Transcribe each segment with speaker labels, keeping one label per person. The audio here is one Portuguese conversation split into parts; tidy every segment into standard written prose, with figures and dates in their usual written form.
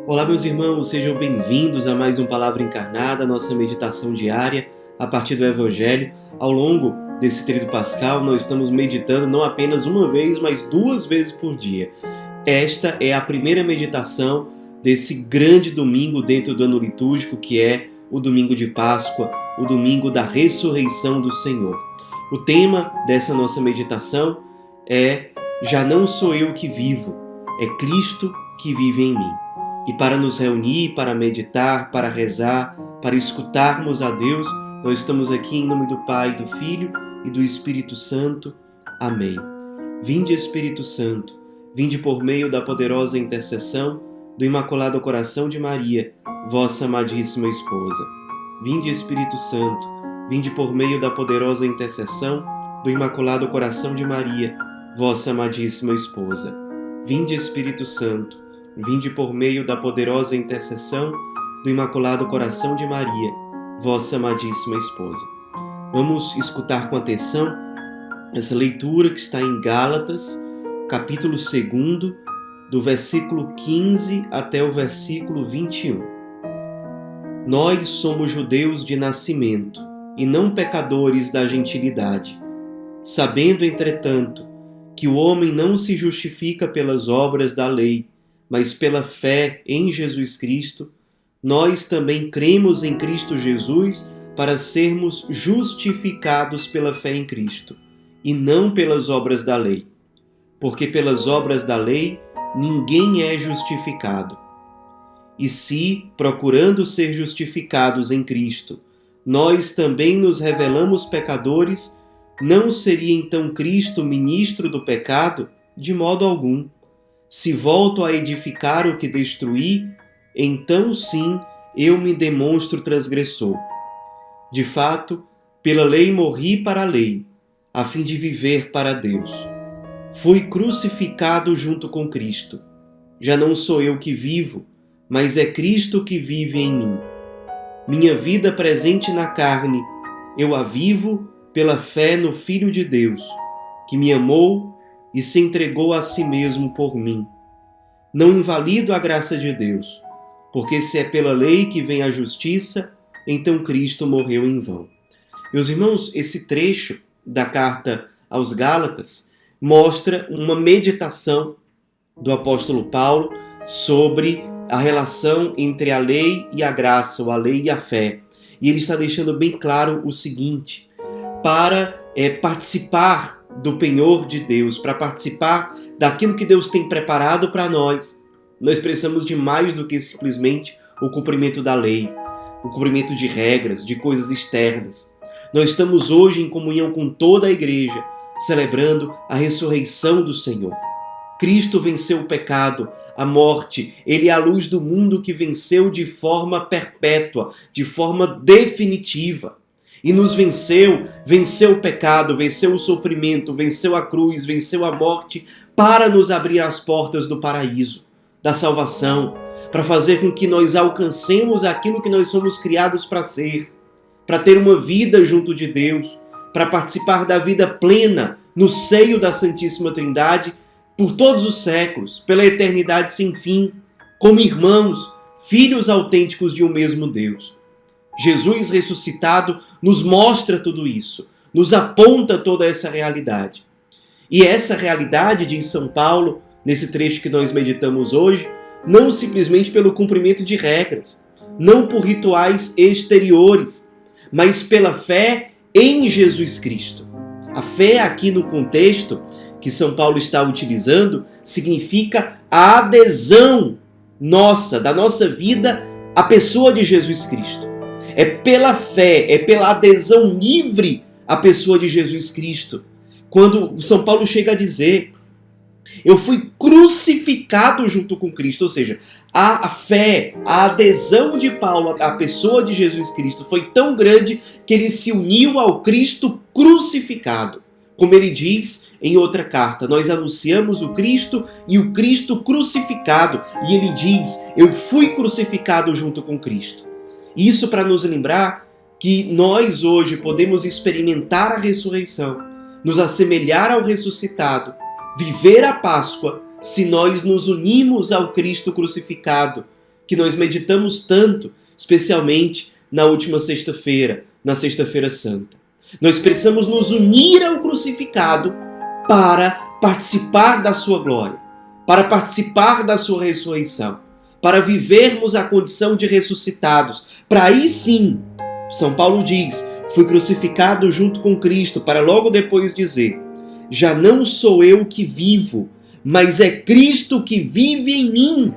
Speaker 1: Olá, meus irmãos, sejam bem-vindos a mais um Palavra Encarnada, nossa meditação diária a partir do Evangelho. Ao longo desse tríduo pascal, nós estamos meditando não apenas uma vez, mas 2 vezes por dia. Esta é a primeira meditação desse grande domingo dentro do ano litúrgico, que é o domingo de Páscoa, o domingo da ressurreição do Senhor. O tema dessa nossa meditação é: já não sou eu que vivo, é Cristo que vive em mim. E para nos reunir, para meditar, para rezar, para escutarmos a Deus, nós estamos aqui em nome do Pai, do Filho e do Espírito Santo. Amém. Vinde, Espírito Santo, vinde por meio da poderosa intercessão do Imaculado Coração de Maria, vossa amadíssima esposa. Vinde, Espírito Santo, vinde por meio da poderosa intercessão do Imaculado Coração de Maria, vossa amadíssima esposa. Vinde, Espírito Santo, vinde por meio da poderosa intercessão do Imaculado Coração de Maria, vossa amadíssima esposa. Vamos escutar com atenção essa leitura que está em Gálatas, capítulo 2, do versículo 15 até o versículo 21. Nós somos judeus de nascimento e não pecadores da gentilidade, sabendo, entretanto, que o homem não se justifica pelas obras da lei, mas pela fé em Jesus Cristo. Nós também cremos em Cristo Jesus para sermos justificados pela fé em Cristo, e não pelas obras da lei. Porque pelas obras da lei ninguém é justificado. E se, procurando ser justificados em Cristo, nós também nos revelamos pecadores, não seria então Cristo ministro do pecado? De modo algum. Se volto a edificar o que destruí, então sim eu me demonstro transgressor. De fato, pela lei morri para a lei, a fim de viver para Deus. Fui crucificado junto com Cristo. Já não sou eu que vivo, mas é Cristo que vive em mim. Minha vida presente na carne, eu a vivo pela fé no Filho de Deus, que me amou e se entregou a si mesmo por mim. Não invalido a graça de Deus, porque se é pela lei que vem a justiça, então Cristo morreu em vão. Meus irmãos, esse trecho da carta aos Gálatas mostra uma meditação do apóstolo Paulo sobre a relação entre a lei e a graça, ou a lei e a fé. E ele está deixando bem claro o seguinte: para participar do penhor de Deus, para participar daquilo que Deus tem preparado para nós, nós precisamos de mais do que simplesmente o cumprimento da lei, o cumprimento de regras, de coisas externas. Nós estamos hoje em comunhão com toda a igreja, celebrando a ressurreição do Senhor. Cristo venceu o pecado, a morte. Ele é a luz do mundo que venceu de forma perpétua, de forma definitiva. E nos venceu o pecado, venceu o sofrimento, venceu a cruz, venceu a morte, para nos abrir as portas do paraíso, da salvação, para fazer com que nós alcancemos aquilo que nós somos criados para ser, para ter uma vida junto de Deus, para participar da vida plena no seio da Santíssima Trindade por todos os séculos, pela eternidade sem fim, como irmãos, filhos autênticos de um mesmo Deus. Jesus ressuscitado nos mostra tudo isso, nos aponta toda essa realidade. E essa realidade, diz São Paulo, nesse trecho que nós meditamos hoje, não simplesmente pelo cumprimento de regras, não por rituais exteriores, mas pela fé em Jesus Cristo. A fé aqui no contexto que São Paulo está utilizando significa a adesão nossa, da nossa vida à pessoa de Jesus Cristo. É pela fé, é pela adesão livre à pessoa de Jesus Cristo. Quando São Paulo chega a dizer: eu fui crucificado junto com Cristo, ou seja, a fé, a adesão de Paulo à pessoa de Jesus Cristo foi tão grande que ele se uniu ao Cristo crucificado. Como ele diz em outra carta, nós anunciamos o Cristo e o Cristo crucificado. E ele diz: eu fui crucificado junto com Cristo. Isso para nos lembrar que nós hoje podemos experimentar a ressurreição, nos assemelhar ao ressuscitado, viver a Páscoa, se nós nos unimos ao Cristo crucificado, que nós meditamos tanto, especialmente na última sexta-feira, na Sexta-feira Santa. Nós precisamos nos unir ao crucificado para participar da sua glória, para participar da sua ressurreição, para vivermos a condição de ressuscitados. Para aí sim, São Paulo diz, fui crucificado junto com Cristo, para logo depois dizer, já não sou eu que vivo, mas é Cristo que vive em mim.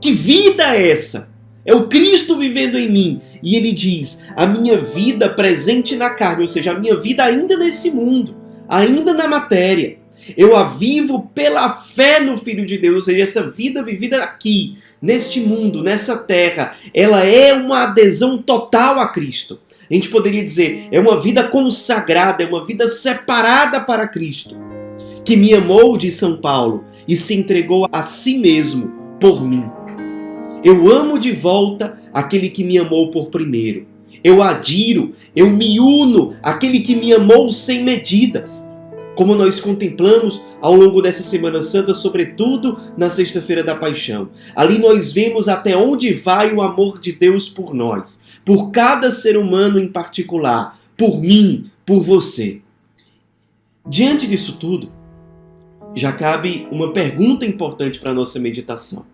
Speaker 1: Que vida é essa? É o Cristo vivendo em mim. E ele diz, a minha vida presente na carne, ou seja, a minha vida ainda nesse mundo, ainda na matéria, eu a vivo pela fé no Filho de Deus, ou seja, essa vida vivida aqui, neste mundo, nessa terra, ela é uma adesão total a Cristo. A gente poderia dizer, é uma vida consagrada, é uma vida separada para Cristo, que me amou, diz São Paulo, e se entregou a si mesmo por mim. Eu amo de volta aquele que me amou por primeiro. Eu adiro, eu me uno àquele que me amou sem medidas. Como nós contemplamos ao longo dessa Semana Santa, sobretudo na Sexta-feira da Paixão. Ali nós vemos até onde vai o amor de Deus por nós, por cada ser humano em particular, por mim, por você. Diante disso tudo, já cabe uma pergunta importante para a nossa meditação.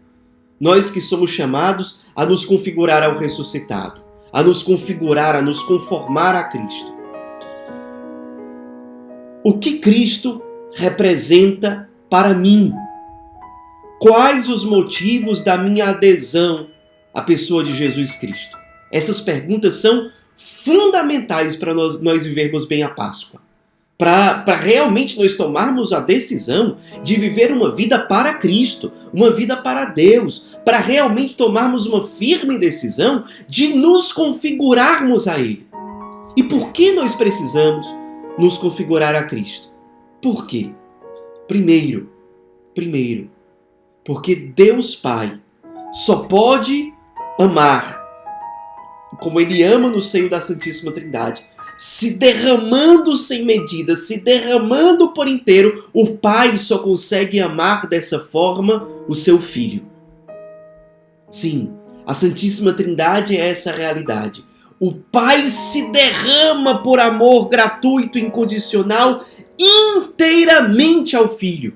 Speaker 1: Nós que somos chamados a nos configurar ao ressuscitado, a nos configurar, a nos conformar a Cristo. O que Cristo representa para mim? Quais os motivos da minha adesão à pessoa de Jesus Cristo? Essas perguntas são fundamentais para nós vivermos bem a Páscoa. Para realmente nós tomarmos a decisão de viver uma vida para Cristo, uma vida para Deus, para realmente tomarmos uma firme decisão de nos configurarmos a Ele. E por que nós precisamos nos configurar a Cristo? Por quê? Primeiro, porque Deus Pai só pode amar como Ele ama no seio da Santíssima Trindade, se derramando sem medida, se derramando por inteiro. O Pai só consegue amar dessa forma o seu Filho. Sim, a Santíssima Trindade é essa realidade. O Pai se derrama por amor gratuito, incondicional, inteiramente ao Filho.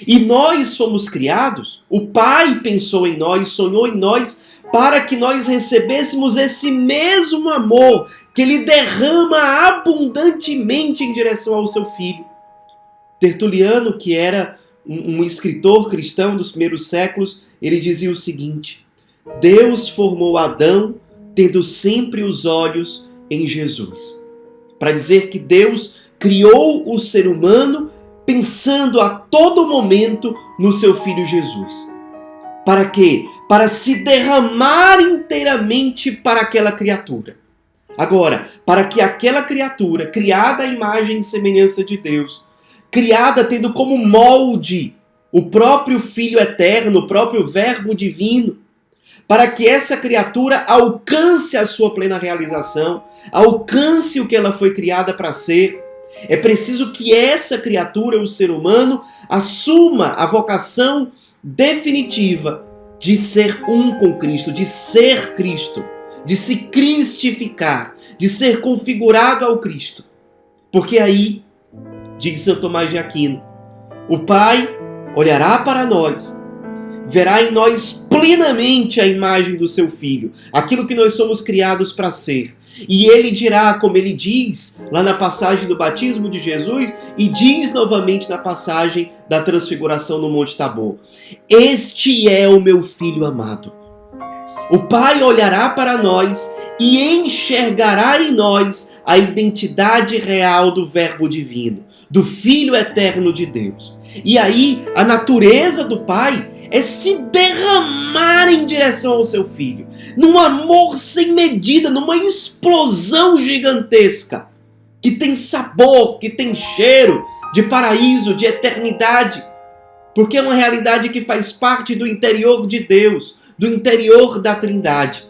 Speaker 1: E nós fomos criados, o Pai pensou em nós, sonhou em nós, para que nós recebêssemos esse mesmo amor que Ele derrama abundantemente em direção ao seu Filho. Tertuliano, que era um escritor cristão dos primeiros séculos, ele dizia o seguinte: Deus formou Adão tendo sempre os olhos em Jesus. Para dizer que Deus criou o ser humano pensando a todo momento no seu Filho Jesus. Para quê? Para se derramar inteiramente para aquela criatura. Agora, para que aquela criatura, criada à imagem e semelhança de Deus, criada tendo como molde o próprio Filho eterno, o próprio Verbo divino, para que essa criatura alcance a sua plena realização, alcance o que ela foi criada para ser, é preciso que essa criatura, o ser humano, assuma a vocação definitiva de ser um com Cristo, de ser Cristo, de se cristificar, de ser configurado ao Cristo. Porque aí, diz São Tomás de Aquino, o Pai olhará para nós, verá em nós plenamente a imagem do seu Filho, aquilo que nós somos criados para ser. E ele dirá, como ele diz lá na passagem do batismo de Jesus e diz novamente na passagem da transfiguração no Monte Tabor: este é o meu Filho amado. O Pai olhará para nós e enxergará em nós a identidade real do Verbo divino, do Filho eterno de Deus. E aí a natureza do Pai é se derramar em direção ao seu Filho, num amor sem medida, numa explosão gigantesca, que tem sabor, que tem cheiro de paraíso, de eternidade, porque é uma realidade que faz parte do interior de Deus, do interior da Trindade.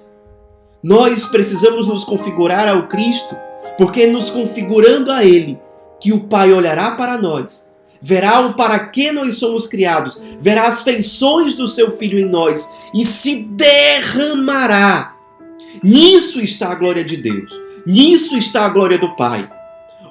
Speaker 1: Nós precisamos nos configurar ao Cristo, porque é nos configurando a Ele que o Pai olhará para nós, verá o para que nós somos criados, verá as feições do seu Filho em nós e se derramará. Nisso está a glória de Deus, nisso está a glória do Pai.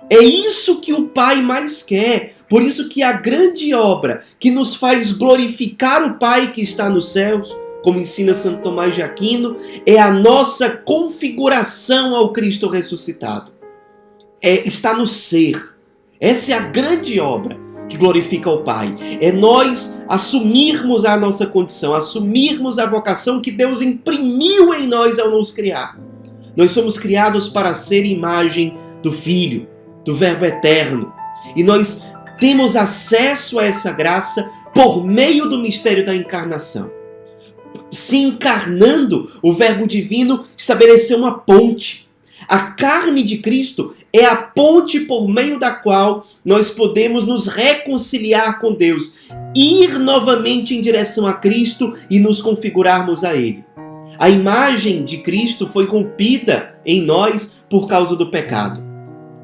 Speaker 1: É isso que o Pai mais quer, por isso que a grande obra que nos faz glorificar o Pai que está nos céus, como ensina Santo Tomás de Aquino, é a nossa configuração ao Cristo ressuscitado. Está no ser. Essa é a grande obra que glorifica o Pai. É nós assumirmos a nossa condição, assumirmos a vocação que Deus imprimiu em nós ao nos criar. Nós somos criados para ser imagem do Filho, do Verbo eterno. E nós temos acesso a essa graça por meio do mistério da encarnação. Se encarnando, o Verbo divino estabeleceu uma ponte. A carne de Cristo é a ponte por meio da qual nós podemos nos reconciliar com Deus, ir novamente em direção a Cristo e nos configurarmos a Ele. A imagem de Cristo foi rompida em nós por causa do pecado.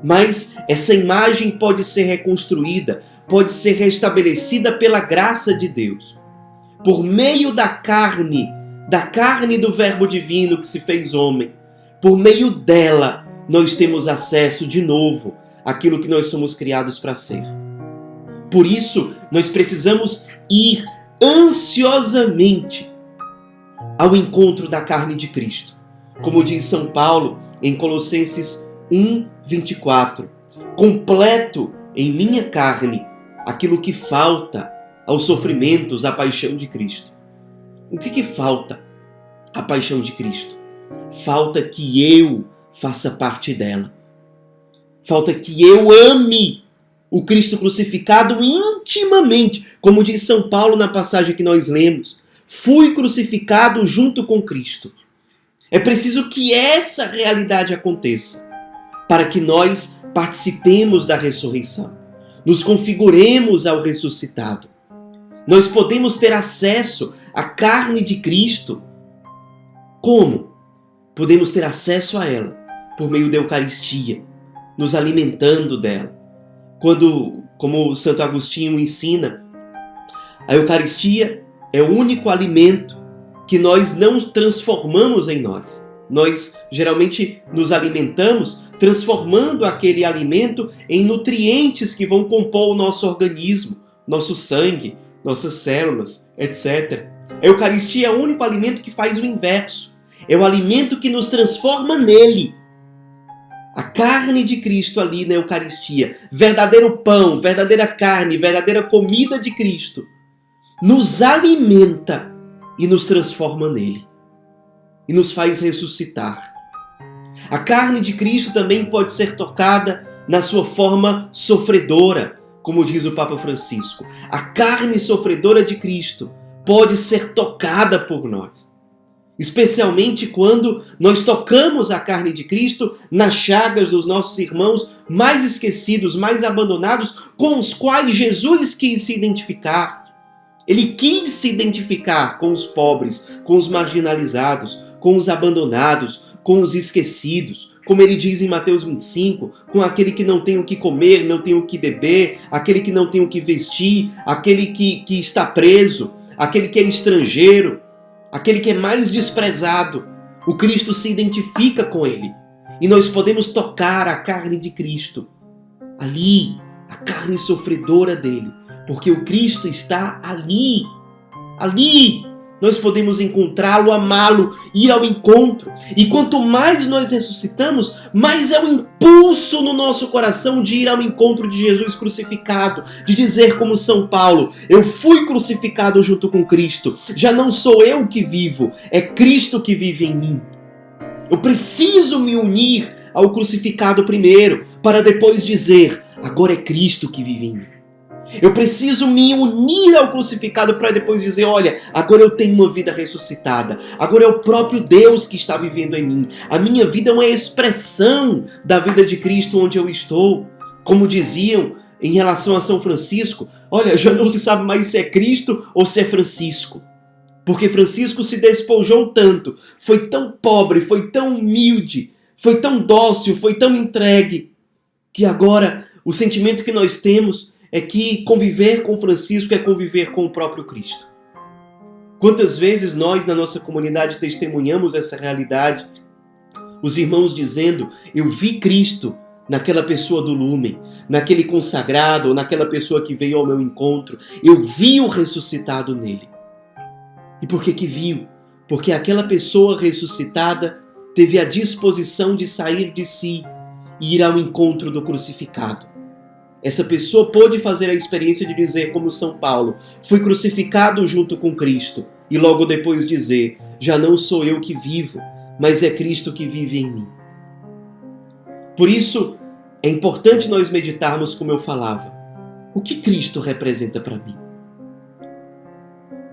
Speaker 1: Mas essa imagem pode ser reconstruída, pode ser restabelecida pela graça de Deus. Por meio da carne do Verbo divino que se fez homem, por meio dela, nós temos acesso de novo àquilo que nós somos criados para ser. Por isso, nós precisamos ir ansiosamente ao encontro da carne de Cristo. Como diz São Paulo em Colossenses 1:24, completo em minha carne aquilo que falta aos sofrimentos, à paixão de Cristo. O que falta à paixão de Cristo? Falta que eu faça parte dela. Falta que eu ame o Cristo crucificado intimamente. Como diz São Paulo na passagem que nós lemos, fui crucificado junto com Cristo. É preciso que essa realidade aconteça para que nós participemos da ressurreição, nos configuremos ao ressuscitado. Nós podemos ter acesso à carne de Cristo. Como? Podemos ter acesso a ela por meio da Eucaristia, nos alimentando dela. Como Santo Agostinho ensina, a Eucaristia é o único alimento que nós não transformamos em nós. Nós geralmente nos alimentamos transformando aquele alimento em nutrientes que vão compor o nosso organismo, nosso sangue, nossas células, etc. A Eucaristia é o único alimento que faz o inverso. É o alimento que nos transforma nele. A carne de Cristo ali na Eucaristia, verdadeiro pão, verdadeira carne, verdadeira comida de Cristo, nos alimenta e nos transforma nele. E nos faz ressuscitar. A carne de Cristo também pode ser tocada na sua forma sofredora, como diz o Papa Francisco. A carne sofredora de Cristo pode ser tocada por nós. Especialmente quando nós tocamos a carne de Cristo nas chagas dos nossos irmãos mais esquecidos, mais abandonados, com os quais Jesus quis se identificar. Ele quis se identificar com os pobres, com os marginalizados, com os abandonados, com os esquecidos. Como ele diz em Mateus 25, com aquele que não tem o que comer, não tem o que beber, aquele que não tem o que vestir, aquele que está preso, aquele que é estrangeiro, aquele que é mais desprezado. O Cristo se identifica com ele. E nós podemos tocar a carne de Cristo. Ali, a carne sofredora dele. Porque o Cristo está ali. Ali. Nós podemos encontrá-lo, amá-lo, ir ao encontro. E quanto mais nós ressuscitamos, mais é o impulso no nosso coração de ir ao encontro de Jesus crucificado. De dizer como São Paulo, eu fui crucificado junto com Cristo. Já não sou eu que vivo, é Cristo que vive em mim. Eu preciso me unir ao crucificado primeiro, para depois dizer, agora é Cristo que vive em mim. Eu preciso me unir ao crucificado para depois dizer, olha, agora eu tenho uma vida ressuscitada. Agora é o próprio Deus que está vivendo em mim. A minha vida é uma expressão da vida de Cristo onde eu estou. Como diziam em relação a São Francisco, olha, já não se sabe mais se é Cristo ou se é Francisco. Porque Francisco se despojou tanto, foi tão pobre, foi tão humilde, foi tão dócil, foi tão entregue, que agora o sentimento que nós temos é que conviver com Francisco é conviver com o próprio Cristo. Quantas vezes nós, na nossa comunidade, testemunhamos essa realidade? Os irmãos dizendo, eu vi Cristo naquela pessoa do lumen, naquele consagrado, ou naquela pessoa que veio ao meu encontro. Eu vi o ressuscitado nele. E por que que viu? Porque aquela pessoa ressuscitada teve a disposição de sair de si e ir ao encontro do crucificado. Essa pessoa pôde fazer a experiência de dizer, como São Paulo, fui crucificado junto com Cristo, e logo depois dizer, já não sou eu que vivo, mas é Cristo que vive em mim. Por isso, é importante nós meditarmos como eu falava. O que Cristo representa para mim?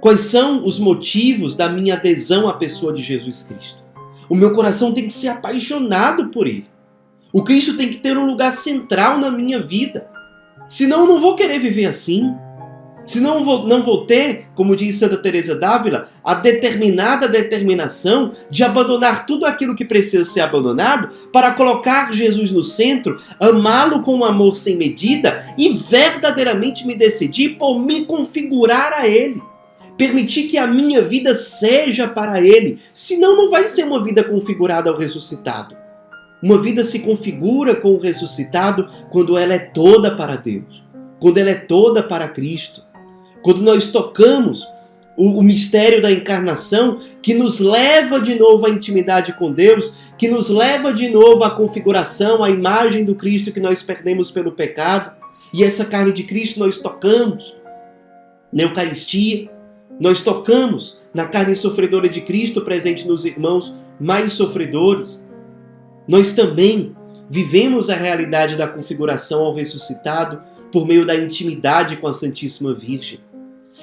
Speaker 1: Quais são os motivos da minha adesão à pessoa de Jesus Cristo? O meu coração tem que ser apaixonado por Ele. O Cristo tem que ter um lugar central na minha vida. Senão eu não vou querer viver assim. Senão eu não vou ter, como diz Santa Teresa d'Ávila, a determinação de abandonar tudo aquilo que precisa ser abandonado para colocar Jesus no centro, amá-lo com um amor sem medida e verdadeiramente me decidir por me configurar a Ele. Permitir que a minha vida seja para Ele. Senão não vai ser uma vida configurada ao ressuscitado. Uma vida se configura com o ressuscitado quando ela é toda para Deus, quando ela é toda para Cristo. Quando nós tocamos o mistério da encarnação, que nos leva de novo à intimidade com Deus, que nos leva de novo à configuração, à imagem do Cristo que nós perdemos pelo pecado, e essa carne de Cristo nós tocamos na Eucaristia, nós tocamos na carne sofredora de Cristo presente nos irmãos mais sofredores. Nós também vivemos a realidade da configuração ao ressuscitado por meio da intimidade com a Santíssima Virgem.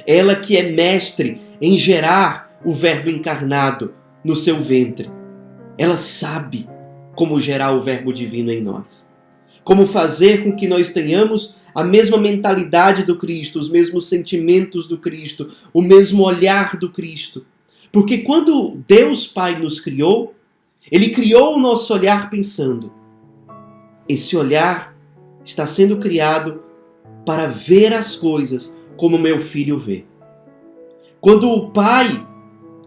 Speaker 1: Ela que é mestre em gerar o Verbo encarnado no seu ventre. Ela sabe como gerar o Verbo divino em nós. Como fazer com que nós tenhamos a mesma mentalidade do Cristo, os mesmos sentimentos do Cristo, o mesmo olhar do Cristo. Porque quando Deus Pai nos criou, Ele criou o nosso olhar pensando, esse olhar está sendo criado para ver as coisas como meu filho vê. Quando o Pai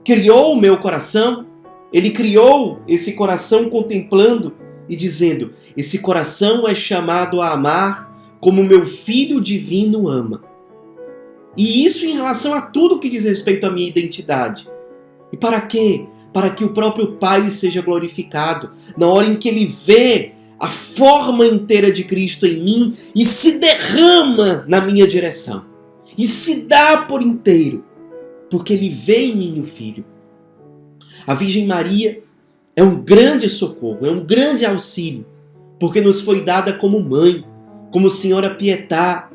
Speaker 1: criou o meu coração, Ele criou esse coração contemplando e dizendo, esse coração é chamado a amar como meu Filho divino ama. E isso em relação a tudo que diz respeito à minha identidade. E para quê? Para que o próprio Pai seja glorificado, na hora em que Ele vê a forma inteira de Cristo em mim e se derrama na minha direção. E se dá por inteiro, porque Ele vê em mim o Filho. A Virgem Maria é um grande socorro, é um grande auxílio, porque nos foi dada como mãe, como Senhora Pietà,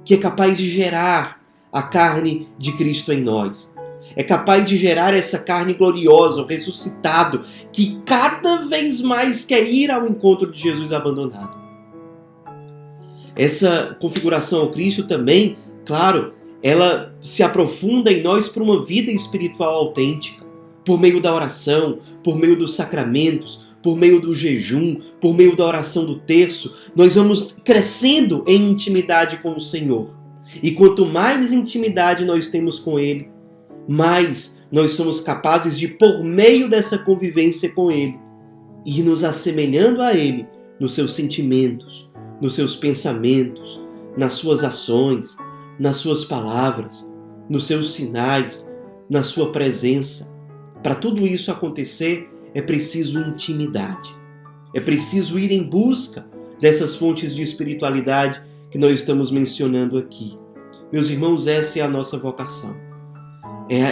Speaker 1: que é capaz de gerar a carne de Cristo em nós. É capaz de gerar essa carne gloriosa, o ressuscitado, que cada vez mais quer ir ao encontro de Jesus abandonado. Essa configuração ao Cristo também, claro, ela se aprofunda em nós por uma vida espiritual autêntica, por meio da oração, por meio dos sacramentos, por meio do jejum, por meio da oração do terço. Nós vamos crescendo em intimidade com o Senhor. E quanto mais intimidade nós temos com Ele, mais nós somos capazes de, por meio dessa convivência com Ele, ir nos assemelhando a Ele nos seus sentimentos, nos seus pensamentos, nas suas ações, nas suas palavras, nos seus sinais, na sua presença. Para tudo isso acontecer, é preciso intimidade. É preciso ir em busca dessas fontes de espiritualidade que nós estamos mencionando aqui. Meus irmãos, essa é a nossa vocação.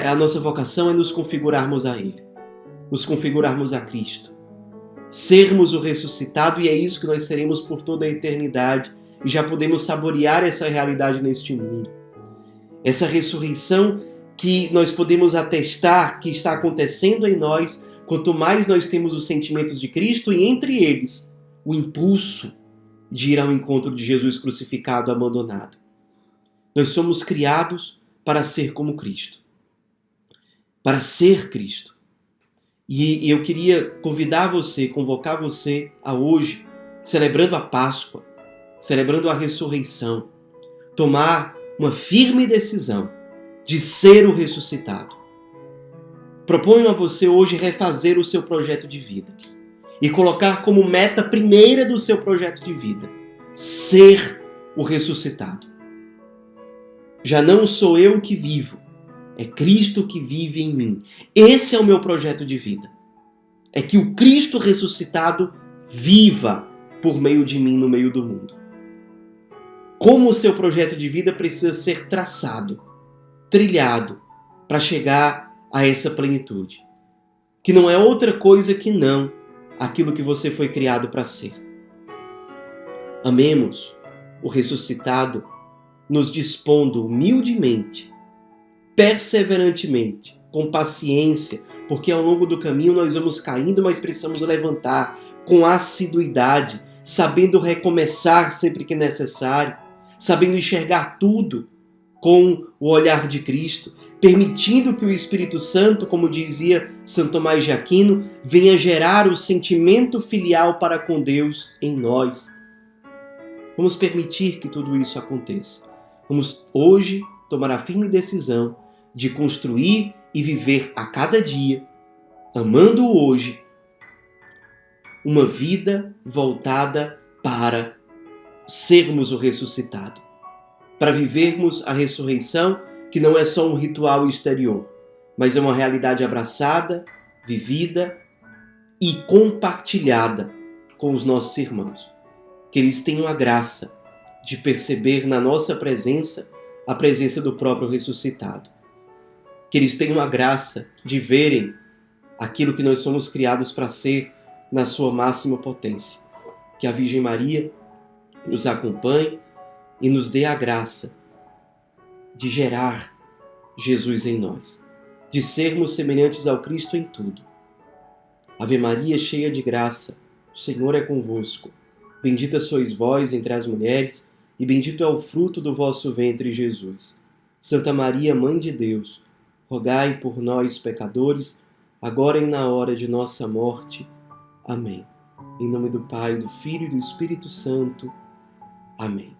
Speaker 1: A nossa vocação é nos configurarmos a Ele, nos configurarmos a Cristo, sermos o ressuscitado, e é isso que nós seremos por toda a eternidade, e já podemos saborear essa realidade neste mundo. Essa ressurreição que nós podemos atestar que está acontecendo em nós, quanto mais nós temos os sentimentos de Cristo e entre eles o impulso de ir ao encontro de Jesus crucificado, abandonado. Nós somos criados para ser como Cristo, para ser Cristo. E eu queria convidar você, convocar você a hoje, celebrando a Páscoa, celebrando a ressurreição, tomar uma firme decisão de ser o ressuscitado. Proponho a você hoje refazer o seu projeto de vida e colocar como meta primeira do seu projeto de vida ser o ressuscitado. Já não sou eu que vivo, é Cristo que vive em mim. Esse é o meu projeto de vida. É que o Cristo ressuscitado viva por meio de mim no meio do mundo. Como o seu projeto de vida precisa ser traçado, trilhado, para chegar a essa plenitude. Que não é outra coisa que não aquilo que você foi criado para ser. Amemos o ressuscitado, nos dispondo humildemente, perseverantemente, com paciência, porque ao longo do caminho nós vamos caindo, mas precisamos levantar com assiduidade, sabendo recomeçar sempre que necessário, sabendo enxergar tudo com o olhar de Cristo, permitindo que o Espírito Santo, como dizia Santo Tomás de Aquino, venha gerar o sentimento filial para com Deus em nós. Vamos permitir que tudo isso aconteça. Vamos hoje tomar a firme decisão de construir e viver a cada dia, amando o hoje, uma vida voltada para sermos o ressuscitado, para vivermos a ressurreição, que não é só um ritual exterior, mas é uma realidade abraçada, vivida e compartilhada com os nossos irmãos. Que eles tenham a graça de perceber na nossa presença a presença do próprio ressuscitado. Que eles tenham a graça de verem aquilo que nós somos criados para ser na sua máxima potência. Que a Virgem Maria nos acompanhe e nos dê a graça de gerar Jesus em nós, de sermos semelhantes ao Cristo em tudo. Ave Maria, cheia de graça, o Senhor é convosco. Bendita sois vós entre as mulheres, e bendito é o fruto do vosso ventre, Jesus. Santa Maria, Mãe de Deus, rogai por nós, pecadores, agora e na hora de nossa morte. Amém. Em nome do Pai, do Filho e do Espírito Santo. Amém.